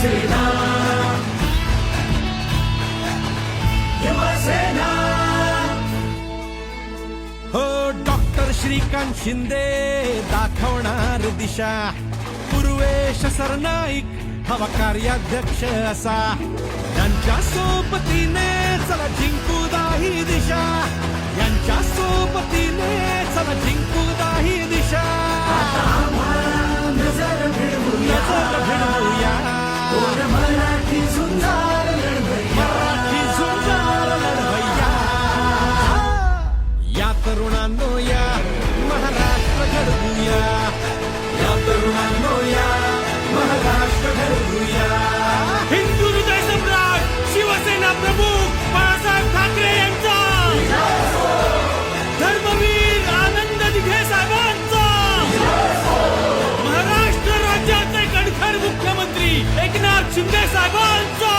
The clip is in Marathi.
शिवसेना युवासेना हो डॉक्टर श्रीकांत शिंदे दाखवणार दिशा पूर्वेश सरनाईक हवा कार्याध्यक्ष असा यांच्या सोबतीने चला जिंकू दाही दिशा यांच्या सोबतीने चला जिंकू दाही दिशा नजर भिडवूया कोण मराठी झुंजार लढवय्या मराठी झुंजार लढवय्या या तरुणांनो या महाराष्ट्र घडवूया या तरुणांनो या महाराष्ट्र घडवूया हिंदू हृदय सम्राट शिवसेना प्रमुख बाळासाहेब ठाकरे यांचा धर्मवीर आनंद दिघे साहेबांचा महाराष्ट्र राज्याचे कणखर मुख्यमंत्री एकनाथ शिंदे साहेबांचा